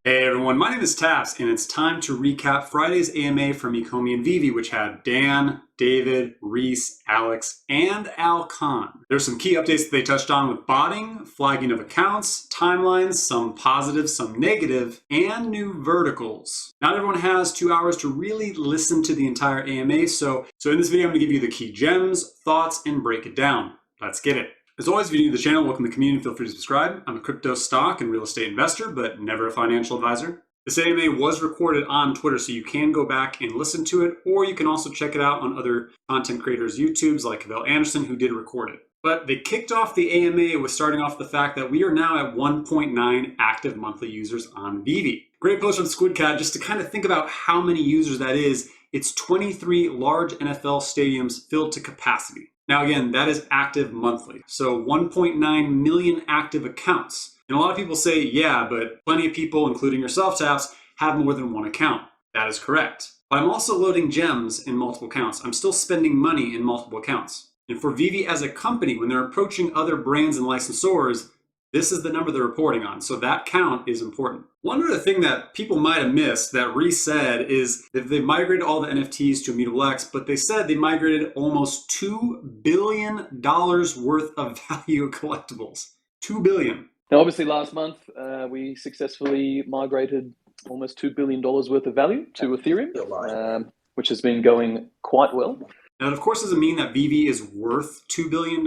Hey everyone, my name is Taps, and it's time to recap Friday's AMA from Ecomi and Veve, which had Dan, David, Reese, Alex, and Al Khan. There's some key updates that they touched on with botting, flagging of accounts, timelines, some positive, some negative, and new verticals. Not everyone has 2 hours to really listen to the entire AMA, so in this video I'm going to give you the key gems, thoughts, and break it down. Let's get it. As always, if you're new to the channel, welcome to the community, feel free to subscribe. I'm a crypto, stock, and real estate investor, but never a financial advisor. This AMA was recorded on Twitter, so you can go back and listen to it, or you can also check it out on other content creators' YouTubes like Veve Anderson, who did record it. But they kicked off the AMA with starting off the fact that we are now at 1.9 active monthly users on Veve. Great post from Squid Cat just to kind of think about how many users that is. It's 23 large NFL stadiums filled to capacity. Now again, that is active monthly. So 1.9 million active accounts. And a lot of people say, yeah, but plenty of people, including yourself, Taps, have more than one account. That is correct. But I'm also loading gems in multiple accounts. I'm still spending money in multiple accounts. And for Veve as a company, when they're approaching other brands and licensors, this is the number they're reporting on. So that count is important. One other thing that people might have missed that Reese said is that they migrated all the NFTs to Immutable X, but they said they migrated almost $2 billion worth of value of collectibles. $2 billion. Now, obviously last month, we successfully migrated almost $2 billion worth of value to Ethereum, which has been going quite well. Now, that of course doesn't mean that Veve is worth $2 billion,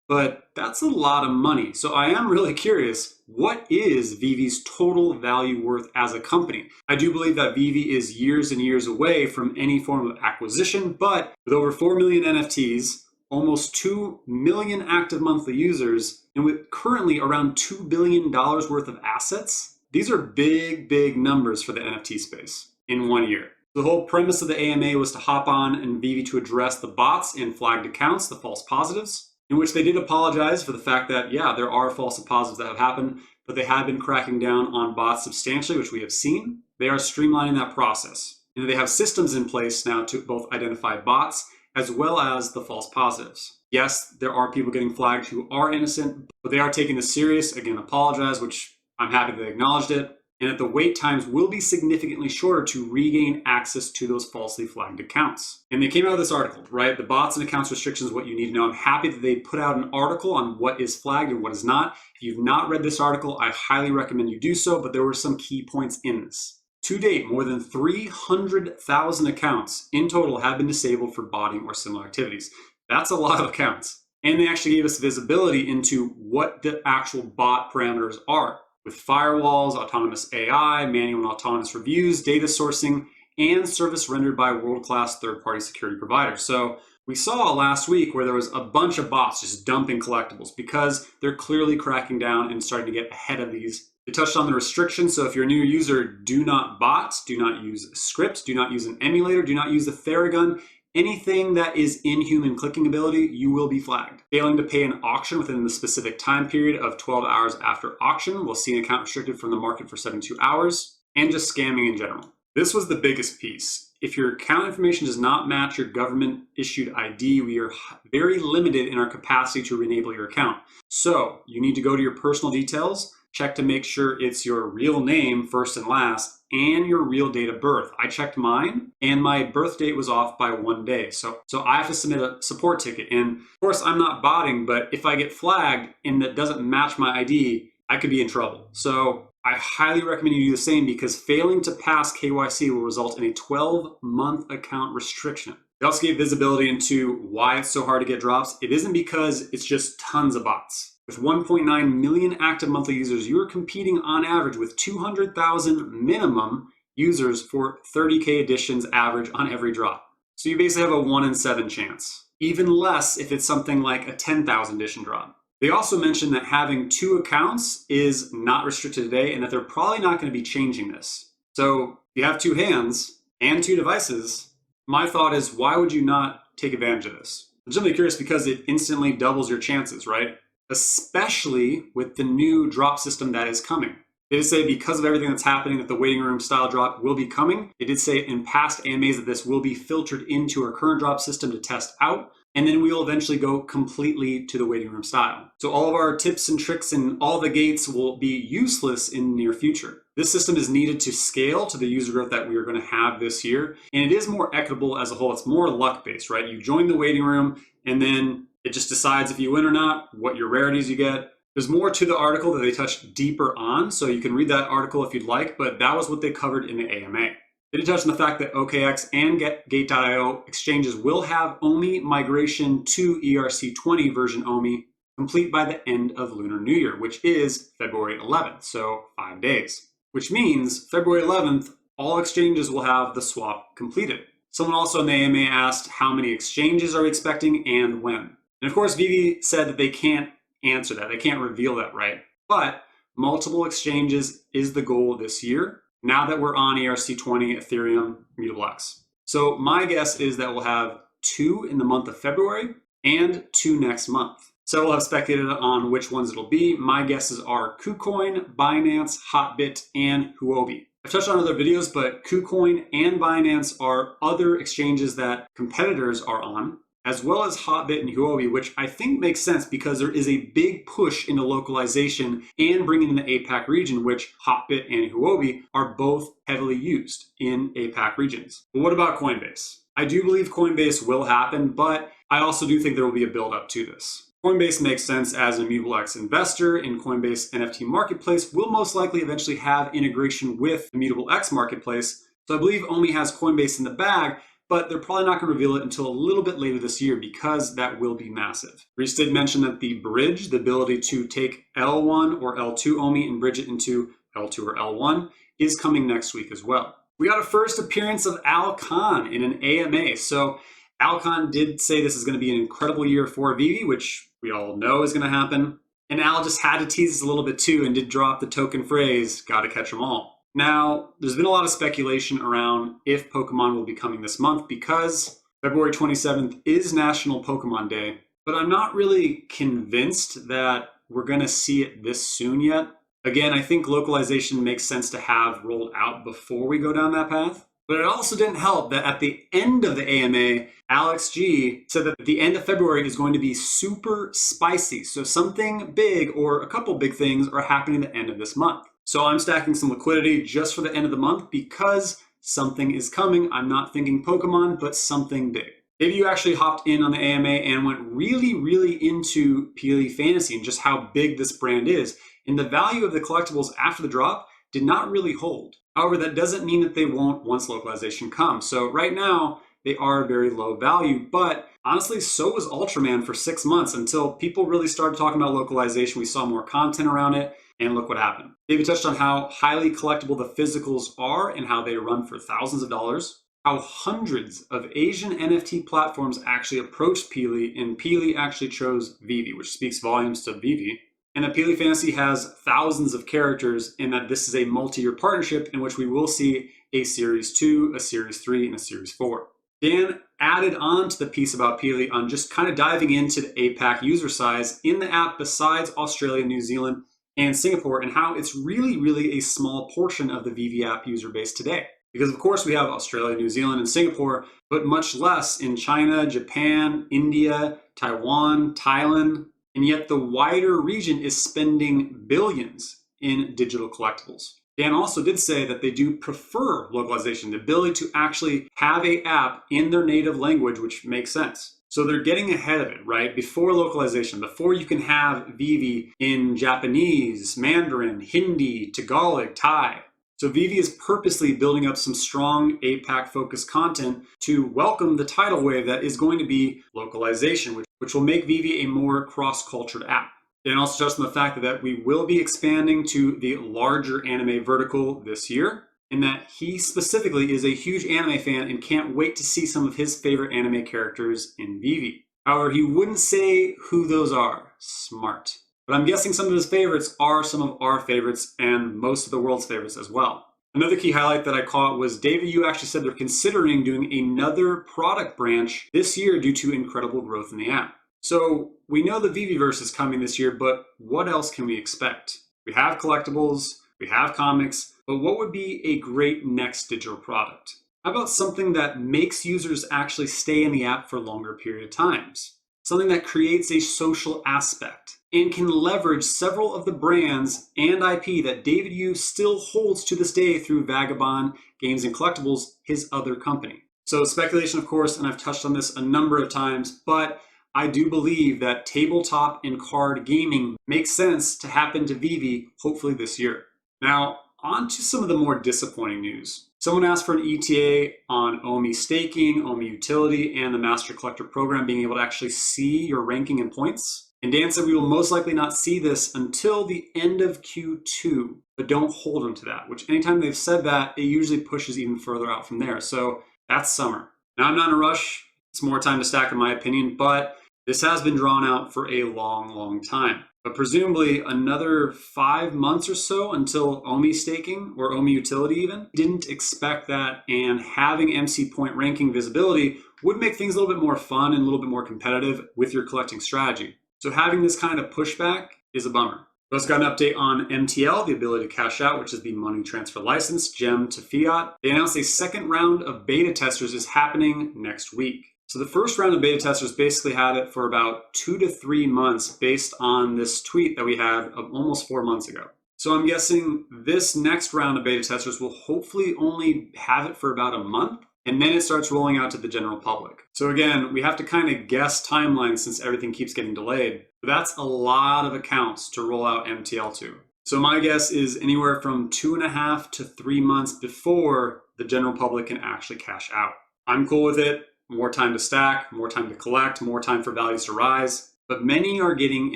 but that's a lot of money. So I am really curious, what is Veve's total value worth as a company? I do believe that Veve is years and years away from any form of acquisition, but with over 4 million NFTs, almost 2 million active monthly users, and with currently around $2 billion worth of assets, these are big, big numbers for the NFT space in 1 year. The whole premise of the AMA was to hop on and Veve to address the bots and flagged accounts, the false positives, in which they did apologize for the fact that, yeah, there are false positives that have happened, but they have been cracking down on bots substantially, which we have seen. They are streamlining that process. And they have systems in place now to both identify bots as well as the false positives. Yes, there are people getting flagged who are innocent, but they are taking this serious. Again, apologize, which I'm happy they acknowledged it. And that the wait times will be significantly shorter to regain access to those falsely flagged accounts. And they came out with this article, right? The bots and accounts restrictions, what you need to know. I'm happy that they put out an article on what is flagged and what is not. If you've not read this article, I highly recommend you do so, but there were some key points in this. To date, more than 300,000 accounts in total have been disabled for botting or similar activities. That's a lot of accounts. And they actually gave us visibility into what the actual bot parameters are, with firewalls, autonomous AI, manual and autonomous reviews, data sourcing, and service rendered by world-class third-party security providers. So we saw last week where there was a bunch of bots just dumping collectibles because they're clearly cracking down and starting to get ahead of these. They touched on the restrictions, so if you're a new user, do not bot, do not use scripts, do not use an emulator, do not use the Theragun. Anything that is inhuman clicking ability, you will be flagged. Failing to pay an auction within the specific time period of 12 hours after auction will see an account restricted from the market for 72 hours, and just scamming in general. This was the biggest piece. If your account information does not match your government-issued ID, we are very limited in our capacity to re-enable your account. So you need to go to your personal details, check to make sure it's your real name, first and last, and your real date of birth. I checked mine, and my birth date was off by 1 day. So I have to submit a support ticket. And of course, I'm not botting, but if I get flagged and that doesn't match my ID, I could be in trouble. So I highly recommend you do the same because failing to pass KYC will result in a 12-month account restriction. They also gave visibility into why it's so hard to get drops. It isn't because it's just tons of bots. With 1.9 million active monthly users, you are competing on average with 200,000 minimum users for 30K additions average on every drop. So you basically have a 1 in 7 chance. Even less if it's something like a 10,000 addition drop. They also mentioned that having 2 accounts is not restricted today and that they're probably not going to be changing this. So if you have 2 hands and 2 devices, my thought is, why would you not take advantage of this? I'm simply curious because it instantly doubles your chances, right? Especially with the new drop system that is coming. They did say because of everything that's happening that the waiting room style drop will be coming. They did say in past AMAs that this will be filtered into our current drop system to test out. and then we'll eventually go completely to the waiting room style. So all of our tips and tricks and all the gates will be useless in the near future. This system is needed to scale to the user growth that we are going to have this year, and it is more equitable as a whole. It's more luck-based, right? You join the waiting room, and then it just decides if you win or not, what your rarities you get. There's more to the article that they touched deeper on, so you can read that article if you'd like, but that was what they covered in the AMA. They did touch on the fact that OKX and Gate.io exchanges will have OMI migration to ERC20 version OMI complete by the end of Lunar New Year, which is February 11th, so 5 days. Which means February 11th, all exchanges will have the swap completed. Someone also in the AMA asked how many exchanges are we expecting and when. And of course, Veve said that they can't answer that. They can't reveal that, right? But multiple exchanges is the goal this year, now that we're on ERC20, Ethereum, Immutable X. So my guess is that we'll have 2 in the month of February and 2 next month. Several have speculated on which ones it'll be. My guesses are KuCoin, Binance, Hotbit, and Huobi. I've touched on other videos, but KuCoin and Binance are other exchanges that competitors are on, as well as Hotbit and Huobi, which I think makes sense because there is a big push into localization and bringing in the APAC region, which Hotbit and Huobi are both heavily used in APAC regions. But what about Coinbase? I do believe Coinbase will happen, but I also do think there will be a build up to this. Coinbase makes sense as an Immutable X investor in Coinbase NFT Marketplace, will most likely eventually have integration with Immutable X Marketplace. So I believe OMI has Coinbase in the bag, but they're probably not going to reveal it until a little bit later this year because that will be massive. Reese did mention that the bridge, the ability to take L1 or L2 OMI and bridge it into L2 or L1, is coming next week as well. We got a first appearance of Al Khan in an AMA. So Al Khan did say this is going to be an incredible year for Veve, which we all know is going to happen. And Al just had to tease us a little bit too and did drop the token phrase, gotta catch them all. Now, there's been a lot of speculation around if Pokemon will be coming this month because February 27th is National Pokemon Day, but I'm not really convinced that we're going to see it this soon yet. Again, I think localization makes sense to have rolled out before we go down that path. But it also didn't help that at the end of the AMA, Alex G said that the end of February is going to be super spicy. So something big or a couple big things are happening at the end of this month. So I'm stacking some liquidity just for the end of the month because something is coming. I'm not thinking Pokemon, but something big. Maybe you actually hopped in on the AMA and went really into Pili Fantasy and just how big this brand is. And the value of the collectibles after the drop did not really hold. However, that doesn't mean that they won't once localization comes. So right now, they are very low value, but honestly, so was Ultraman for 6 months until people really started talking about localization. We saw more content around it, and look what happened. David touched on how highly collectible the physicals are and how they run for thousands of dollars, how hundreds of Asian NFT platforms actually approached Pili, and Pili actually chose Veve, which speaks volumes to Veve. And that Pili Fantasy has thousands of characters and that this is a multi-year partnership in which we will see a Series 2, a Series 3, and a Series 4. Dan added on to the piece about Pili on just kind of diving into the APAC user size in the app besides Australia, New Zealand, and Singapore, and how it's really a small portion of the Veve app user base today. Because of course we have Australia, New Zealand, and Singapore, but much less in China, Japan, India, Taiwan, Thailand, and yet the wider region is spending billions in digital collectibles. Dan also did say that they do prefer localization, the ability to actually have an app in their native language, which makes sense. So they're getting ahead of it, right? Before localization, before you can have Veve in Japanese, Mandarin, Hindi, Tagalog, Thai. So Veve is purposely building up some strong APAC-focused content to welcome the tidal wave that is going to be localization, which will make Veve a more cross-cultured app. Dan also touched on the fact that we will be expanding to the larger anime vertical this year, and that he specifically is a huge anime fan and can't wait to see some of his favorite anime characters in Veve. However, he wouldn't say who those are. Smart. But I'm guessing some of his favorites are some of our favorites and most of the world's favorites as well. Another key highlight that I caught was David, you actually said they're considering doing another product branch this year due to incredible growth in the app. So we know the Veveverse is coming this year, but what else can we expect? We have collectibles, we have comics, but what would be a great next digital product? How about something that makes users actually stay in the app for longer period of times? Something that creates a social aspect and can leverage several of the brands and IP that David Yu still holds to this day through Vagabond Games and Collectibles, his other company. So speculation, of course, and I've touched on this a number of times, but I do believe that tabletop and card gaming makes sense to happen to Veve hopefully this year. Now, on to some of the more disappointing news. Someone asked for an ETA on OMI staking, OMI Utility, and the Master Collector program being able to actually see your ranking and points. And Dan said we will most likely not see this until the end of Q2, but don't hold them to that, which anytime they've said that, it usually pushes even further out from there. So that's summer. Now, I'm not in a rush. It's more time to stack in my opinion, but this has been drawn out for a long time. But presumably another 5 months or so until OMI staking or OMI Utility even. Didn't expect that, and having MC point ranking visibility would make things a little bit more fun and a little bit more competitive with your collecting strategy. So having this kind of pushback is a bummer. We also got an update on MTL, the ability to cash out, which is the money transfer license, gem to fiat. They announced a second round of beta testers is happening next week. So the first round of beta testers basically had it for about 2 to 3 months based on this tweet that we had of almost 4 months ago. So I'm guessing this next round of beta testers will hopefully only have it for about a month, and then it starts rolling out to the general public. So again, we have to kind of guess timelines since everything keeps getting delayed. But that's a lot of accounts to roll out MTL to. So my guess is anywhere from 2.5 to 3 months before the general public can actually cash out. I'm cool with it. More time to stack, more time to collect, more time for values to rise. But many are getting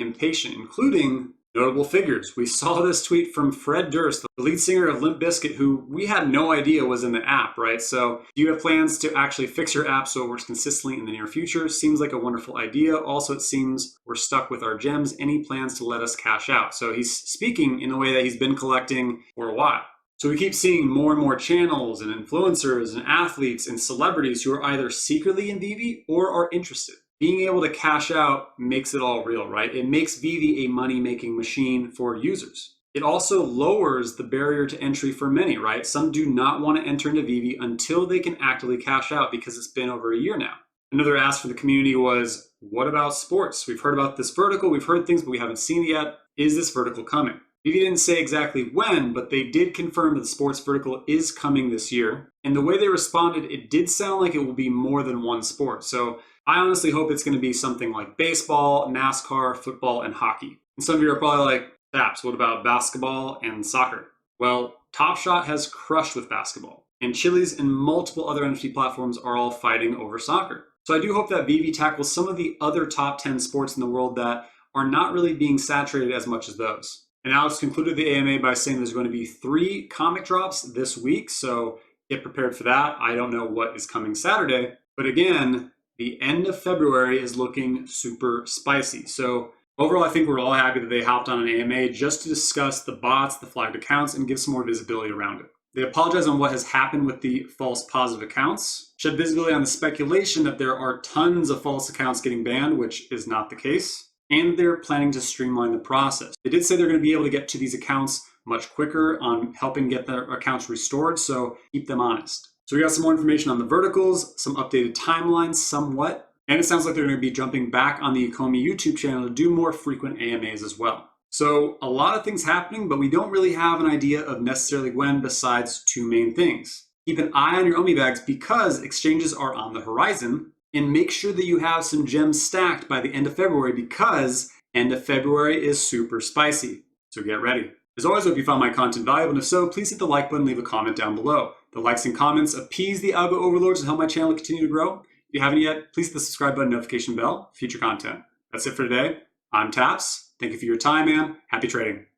impatient, including notable figures. We saw this tweet from Fred Durst, the lead singer of Limp Bizkit, who we had no idea was in the app, right? So do you have plans to actually fix your app so it works consistently in the near future? Seems like a wonderful idea. Also, it seems we're stuck with our gems. Any plans to let us cash out? So he's speaking in the way that he's been collecting for a while. So we keep seeing more and more channels and influencers and athletes and celebrities who are either secretly in Veve or are interested. Being able to cash out makes it all real, right? It makes Veve a money-making machine for users. It also lowers the barrier to entry for many, right? Some do not want to enter into Veve until they can actively cash out because it's been over a year now. Another ask from the community was, what about sports? We've heard about this vertical, we've heard things, but we haven't seen it yet. Is this vertical coming? Veve didn't say exactly when, but they did confirm that the sports vertical is coming this year. And the way they responded, it did sound like it will be more than one sport. So I honestly hope it's going to be something like baseball, NASCAR, football, and hockey. And some of you are probably like, Taps, what about basketball and soccer? Well, Top Shot has crushed with basketball. And Chili's and multiple other NFT platforms are all fighting over soccer. So I do hope that Veve tackles some of the other top 10 sports in the world that are not really being saturated as much as those. And Alex concluded the AMA by saying there's going to be 3 comic drops this week, so get prepared for that. I don't know what is coming Saturday, but again, the end of February is looking super spicy. So overall, I think we're all happy that they hopped on an AMA just to discuss the bots, the flagged accounts, and give some more visibility around it. They apologize on what has happened with the false positive accounts, shed visibility on the speculation that there are tons of false accounts getting banned, which is not the case. And they're planning to streamline the process. They did say they're going to be able to get to these accounts much quicker on helping get their accounts restored, so keep them honest. So we got some more information on the verticals, some updated timelines somewhat, and it sounds like they're going to be jumping back on the Ecomi YouTube channel to do more frequent AMAs as well. So a lot of things happening, but we don't really have an idea of necessarily when besides 2 main things. Keep an eye on your OMI bags because exchanges are on the horizon. And make sure that you have some gems stacked by the end of February because end of February is super spicy. So get ready. As always, I hope you found my content valuable, and if so, please hit the like button and leave a comment down below. The likes and comments appease the algo overlords and help my channel continue to grow. If you haven't yet, please hit the subscribe button, notification bell, future content. That's it for today. I'm Taps. Thank you for your time, man. Happy trading.